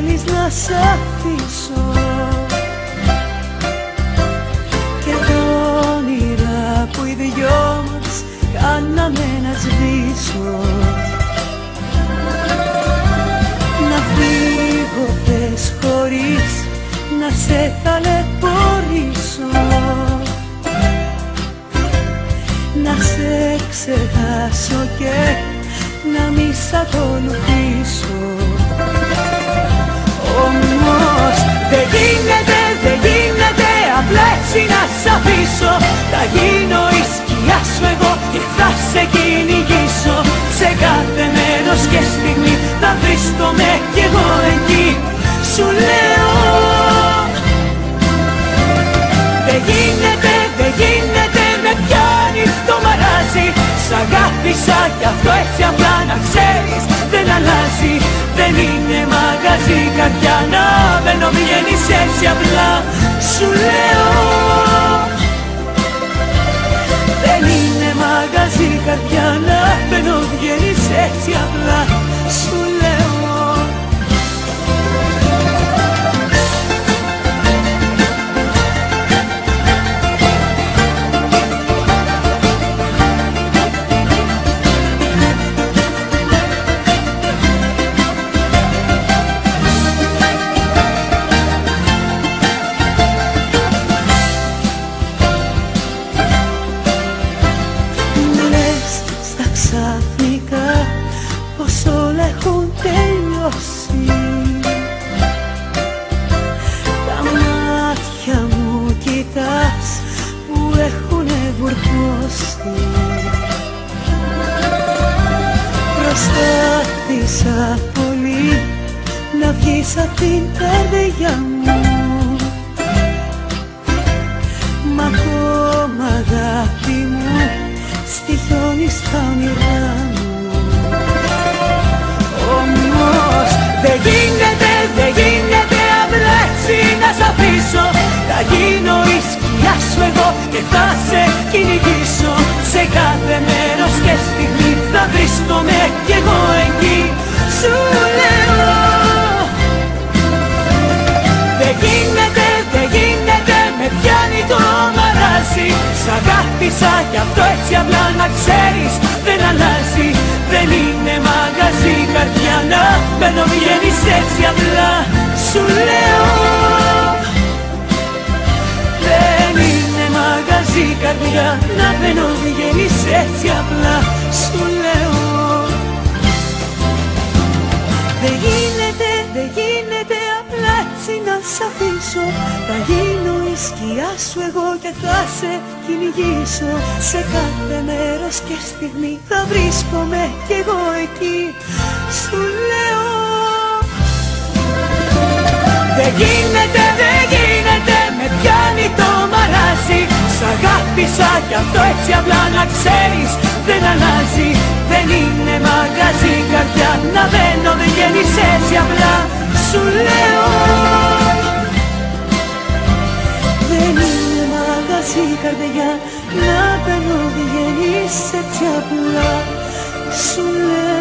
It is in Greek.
θέλεις να σ' αφήσω και τα όνειρα που οι δυο μας κάναμε να σβήσω. Να φύγω θες χωρίς να σε ταλαιπωρήσω, να σε ξεχάσω και να μη σ' ακολουθήσω. Όμως δεν γίνεται, δεν γίνεται απλά έτσι να σ' αφήσω. Θα γίνω η σκιά σου εγώ και θα σε κυνηγήσω. Σε κάθε μέρος και στιγμή θα βρίσκομαι κι εγώ εκεί. Σου λέω δεν γίνεται, δεν γίνεται, με πιάνει το μαράζι. Σ' αγάπησα κι αυτό έτσι απλά να ξέρεις δεν αλλάζει. Δεν είναι μαγαζί καρδιά να μπαίνω βγαίνεις έτσι απλά. Σου λέω δεν είναι μαγαζί καρδιά να μπαίνω βγαίνεις έτσι απλά. Σου λέω ξαφνικά πως όλα έχουν τελειώσει. Τα μάτια μου κοιτάς που έχουνε βουρκώσει. Προσπάθησα πολύ να βγεις απ' την καρδιά μου, μα ακόμα αγάπη μου στοιχιώνει στα όνειρά μου. Όμως δεν γίνεται, δεν γίνεται απλά έτσι να σ' αφήσω. Θα γίνω η σκιά σου εγώ και θα σε κυνηγήσω. Σε κάθε μέρος και στιγμή θα βρίσκομαι κι εγώ εκεί. Σου λέω δεν γίνεται, δεν γίνεται, με πιάνει το μαράζι. Σ' αγάπησα κι αυτό έτσι απλά να ξέρεις δεν αλλάζει. Δεν είναι μαγαζί καρδιά να μπαίνω βγαίνεις έτσι απλά. Σου λέω δεν είναι μαγαζί καρδιά να μπαίνω βγαίνεις έτσι απλά. Σου λέω δεν γίνεται, δεν γίνεται απλά έτσι να σ' αφήσω. Θα γίνω η σκιά σου εγώ και θα σε κυνηγήσω. Σε κάθε μέρος και στιγμή θα βρίσκομαι κι εγώ εκεί. Σου λέω δεν γίνεται, δεν γίνεται, με πιάνει το μαράζι. Σ' αγάπησα κι αυτό έτσι απλά να ξέρεις δεν αλλάζει. Δεν είναι μαγαζί καρδιά να μπαίνω βγαίνεις έτσι απλά. Σου λέω δεν είναι μαγαζί καρδιά να μπαίνω βγαίνεις έτσι απλά. Σου λέω